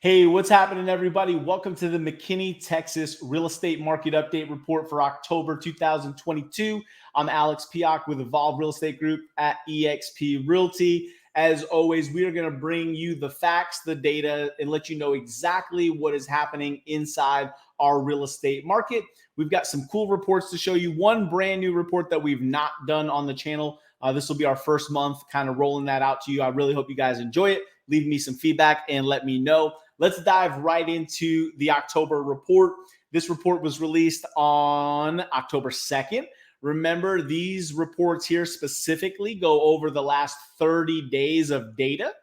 Hey, what's happening, everybody? Welcome to the McKinney Texas Real Estate Market Update Report for October 2022. I'm Alex Piech with Evolve Real Estate Group at eXp Realty. As always, we are going to bring you the facts, the data, and let you know exactly what is happening inside our real estate market. We've got some cool reports to show you. One brand new report that we've not done on the channel. This will be our first month kind of rolling that out to you. I really hope you guys enjoy it. Leave me some feedback and let me know. Let's dive right into the October report. This report was released on October 2nd. Remember, these reports here specifically go over the last 30 days of data.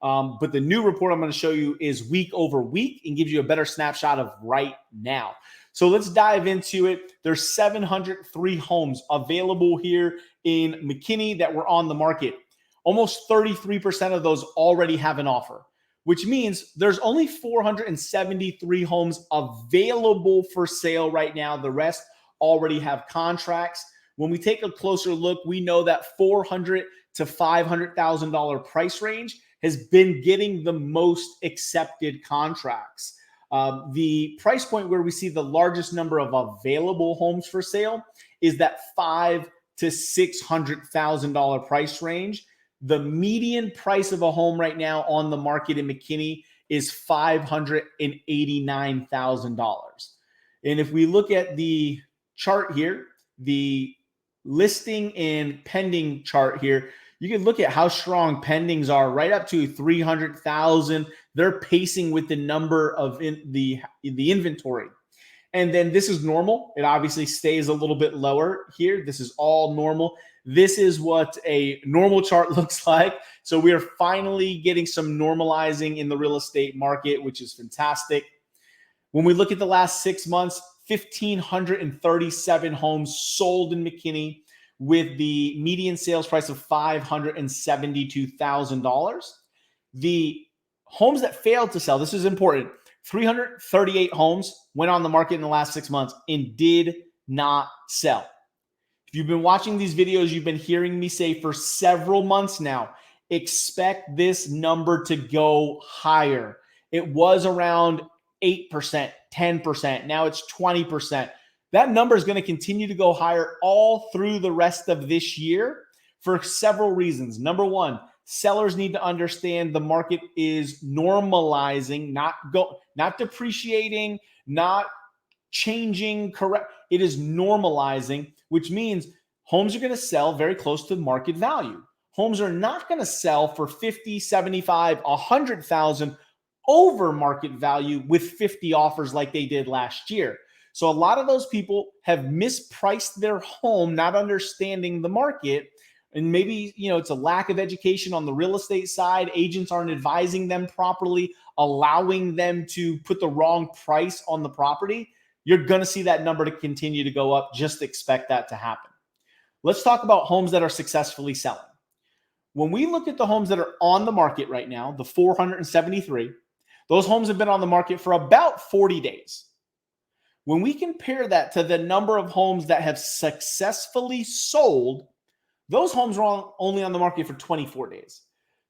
But the new report I'm going to show you is week over week and gives you a better snapshot of right now. So let's dive into it. There's 703 homes available here in McKinney that were on the market. Almost 33% of those already have an offer, which means there's only 473 homes available for sale right now. The rest already have contracts. When we take a closer look, we know that $400,000 to $500,000 price range has been getting the most accepted contracts. The price point where we see the largest number of available homes for sale is that $500,000 to $600,000 price range. The median price of a home right now on the market in McKinney is $589,000. And if we look at the chart here, the listing and pending chart here, you can look at how strong pendings are, right up to 300,000. They're pacing with the number of the inventory. And then this is normal. It obviously stays a little bit lower here. This is all normal. This is what a normal chart looks like. So we are finally getting some normalizing in the real estate market, which is fantastic. When we look at the last 6 months, 1,537 homes sold in McKinney with the median sales price of $572,000. The homes that failed to sell, this is important, 338 homes went on the market in the last 6 months and did not sell. If you've been watching these videos, you've been hearing me say for several months now, expect this number to go higher. It was around 8%, 10%. Now it's 20%. That number is going to continue to go higher all through the rest of this year for several reasons. Number one, sellers need to understand the market is normalizing, not depreciating, not changing, correct. It is normalizing, which means homes are going to sell very close to market value. Homes are not going to sell for 50, 75, 100,000 over market value with 50 offers like they did last year. So a lot of those people have mispriced their home, not understanding the market. And maybe, it's a lack of education on the real estate side. Agents aren't advising them properly, allowing them to put the wrong price on the property. You're going to see that number to continue to go up. Just expect that to happen. Let's talk about homes that are successfully selling. When we look at the homes that are on the market right now, the 473, those homes have been on the market for about 40 days. When we compare that to the number of homes that have successfully sold, those homes are only on the market for 24 days.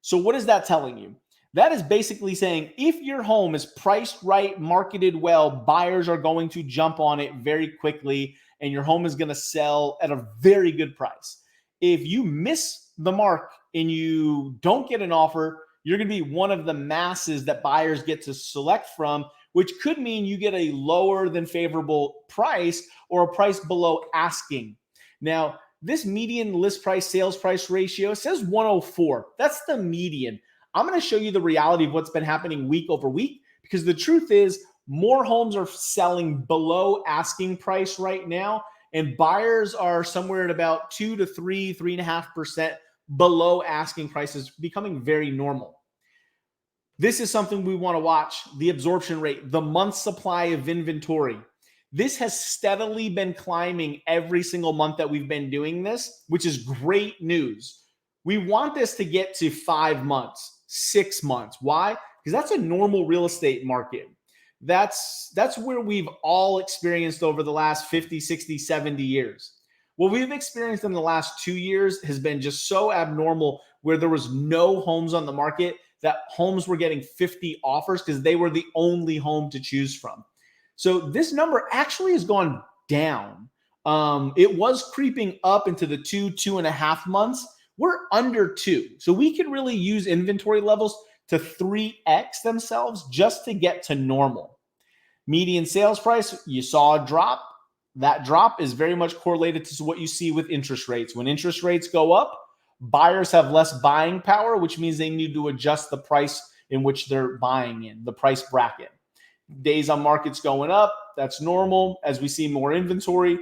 So what is that telling you? That is basically saying if your home is priced right, marketed well, buyers are going to jump on it very quickly, and your home is going to sell at a very good price. If you miss the mark and you don't get an offer, you're going to be one of the masses that buyers get to select from, which could mean you get a lower than favorable price or a price below asking. Now, this median list price sales price ratio says 104. That's the median. I'm going to show you the reality of what's been happening week over week, because the truth is more homes are selling below asking price right now, and buyers are somewhere at about 2 to 3.5% below asking prices, becoming very normal. This is something we want to watch, the absorption rate, the month supply of inventory. This has steadily been climbing every single month that we've been doing this, which is great news. We want this to get to 5 months, 6 months. Why? Because that's a normal real estate market. That's where we've all experienced over the last 50, 60, 70 years. What we've experienced in the last 2 years has been just so abnormal, where there was no homes on the market that homes were getting 50 offers because they were the only home to choose from. So this number actually has gone down. It was creeping up into the 2.5 months. We're under 2. So we could really use inventory levels to 3x themselves just to get to normal. Median sales price, you saw a drop. That drop is very much correlated to what you see with interest rates. When interest rates go up, buyers have less buying power, which means they need to adjust the price in which they're buying in, the price bracket. Days on market's going up. That's normal as we see more inventory.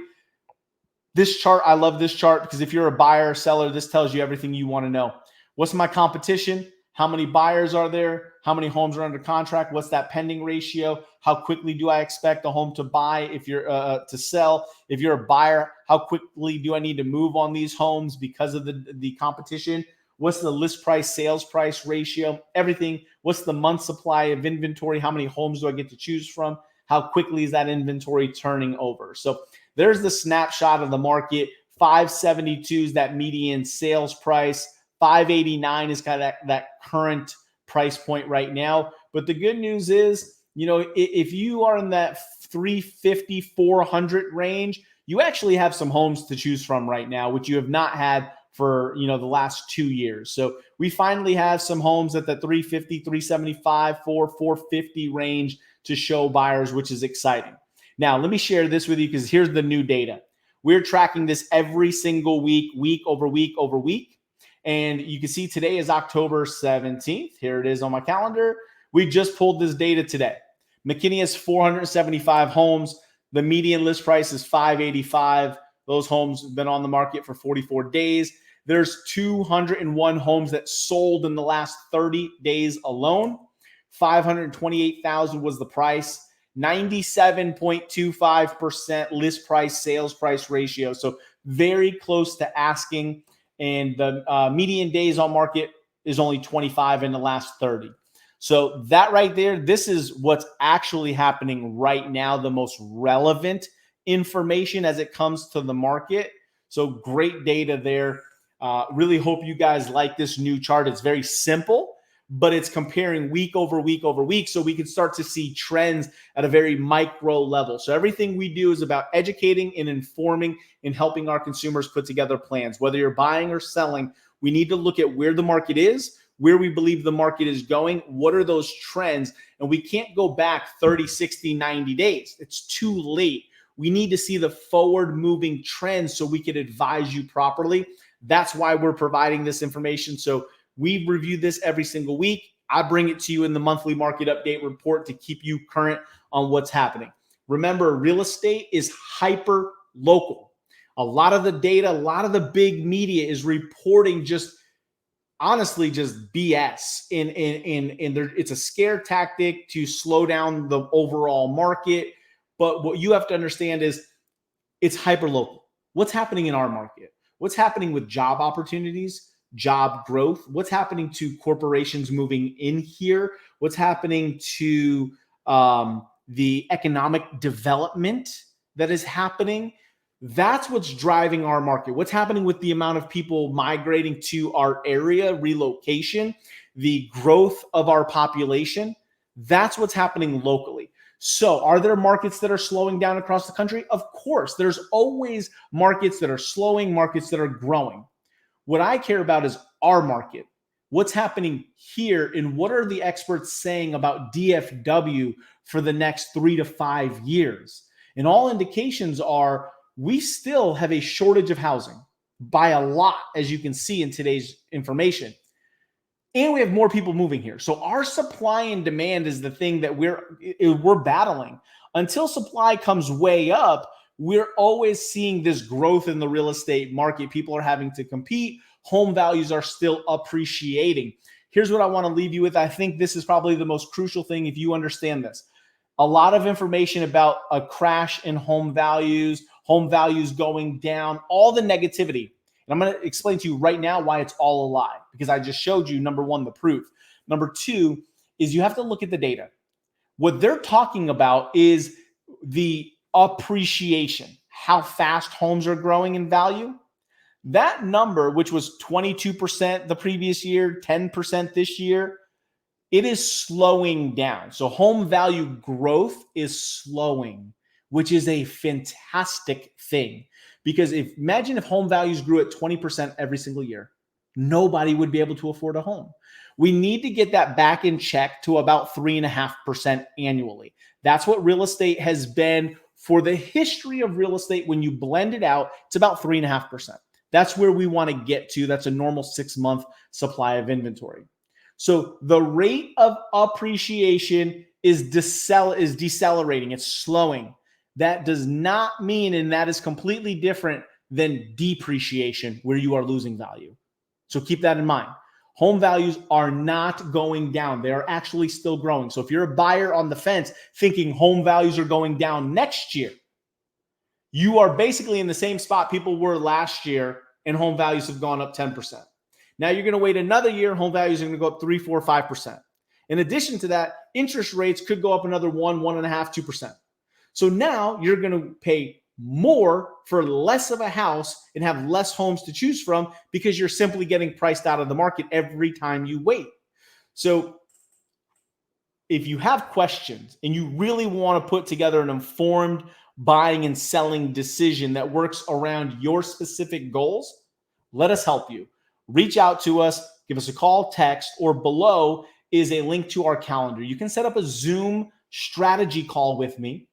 This chart, I love this chart because if you're a buyer or seller, this tells you everything you want to know. What's my competition? How many buyers are there? How many homes are under contract? What's that pending ratio? How quickly do I expect a home to buy if you're to sell? If you're a buyer, how quickly do I need to move on these homes because of the competition? What's the list price, sales price ratio? Everything. What's the month supply of inventory? How many homes do I get to choose from? How quickly is that inventory turning over? So there's the snapshot of the market. 572 is that median sales price. 589 is kind of that current price point right now. But the good news is, if you are in that 350, 400 range, you actually have some homes to choose from right now, which you have not had for, the last 2 years. So we finally have some homes at the 350, 375, 450 range to show buyers, which is exciting. Now, let me share this with you because here's the new data. We're tracking this every single week, week over week over week. And you can see today is October 17th. Here it is on my calendar. We just pulled this data today. McKinney has 475 homes. The median list price is 585. Those homes have been on the market for 44 days. There's 201 homes that sold in the last 30 days alone. 528,000 was the price. 97.25% list price sales price ratio. So very close to asking. And the median days on market is only 25 in the last 30. So that right there, this is what's actually happening right now, the most relevant information as it comes to the market. So great data there. Really hope you guys like this new chart. It's very simple, but it's comparing week over week over week so we can start to see trends at a very micro level. So everything we do is about educating and informing and helping our consumers put together plans. Whether you're buying or selling, we need to look at where the market is, where we believe the market is going, what are those trends, and we can't go back 30, 60, 90 days. It's too late. We need to see the forward moving trends so we can advise you properly. That's why we're providing this information. So we review this every single week. I bring it to you in the monthly market update report to keep you current on what's happening. Remember, real estate is hyper local. A lot of the data, a lot of the big media is reporting just honestly just BS. It's a scare tactic to slow down the overall market. But what you have to understand is it's hyper local. What's happening in our market? What's happening with job opportunities, job growth? What's happening to corporations moving in here? What's happening to the economic development that is happening? That's what's driving our market. What's happening with the amount of people migrating to our area, relocation, the growth of our population? That's what's happening locally. So are there markets that are slowing down across the country? Of course, there's always markets that are slowing, markets that are growing. What I care about is our market. What's happening here and what are the experts saying about DFW for the next 3 to 5 years? And all indications are we still have a shortage of housing by a lot, as you can see in today's information. And we have more people moving here. So our supply and demand is the thing that we're battling. Until supply comes way up, we're always seeing this growth in the real estate market. People are having to compete. Home values are still appreciating. Here's what I want to leave you with. I think this is probably the most crucial thing if you understand this. A lot of information about a crash in home values going down, all the negativity. And I'm going to explain to you right now why it's all a lie, because I just showed you, number one, the proof. Number two is you have to look at the data. What they're talking about is the appreciation, how fast homes are growing in value. That number, which was 22% the previous year, 10% this year, it is slowing down. So home value growth is slowing, which is a fantastic thing. Because imagine if home values grew at 20% every single year, nobody would be able to afford a home. We need to get that back in check to about 3.5% annually. That's what real estate has been for the history of real estate. When you blend it out, it's about 3.5%. That's where we want to get to. That's a normal 6-month supply of inventory. So the rate of appreciation is decelerating. It's slowing. That does not mean, and that is completely different than depreciation, where you are losing value. So keep that in mind. Home values are not going down. They are actually still growing. So if you're a buyer on the fence thinking home values are going down next year, you are basically in the same spot people were last year, and home values have gone up 10%. Now you're going to wait another year, home values are going to go up 3, 4, 5%. In addition to that, interest rates could go up another 1, 1.5%, 2%. So now you're going to pay more for less of a house and have less homes to choose from, because you're simply getting priced out of the market every time you wait. So if you have questions and you really want to put together an informed buying and selling decision that works around your specific goals, let us help you. Reach out to us, give us a call, text, or below is a link to our calendar. You can set up a Zoom strategy call with me.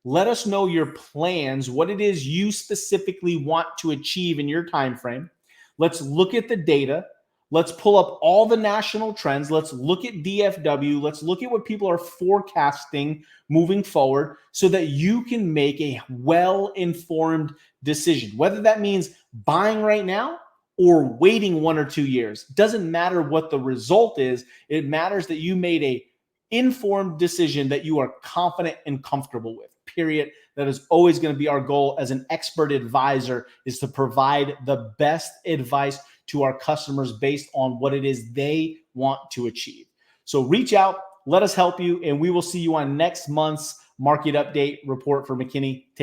Let us know your plans, what it is you specifically want to achieve in your time frame. Let's look at the data. Let's pull up all the national trends. Let's look at DFW. Let's look at what people are forecasting moving forward, so that you can make a well-informed decision. Whether that means buying right now or waiting 1 or 2 years, doesn't matter what the result is. It matters that you made a informed decision that you are confident and comfortable with. Period. That is always going to be our goal as an expert advisor, is to provide the best advice to our customers based on what it is they want to achieve. So reach out, let us help you, and we will see you on next month's market update report for McKinney.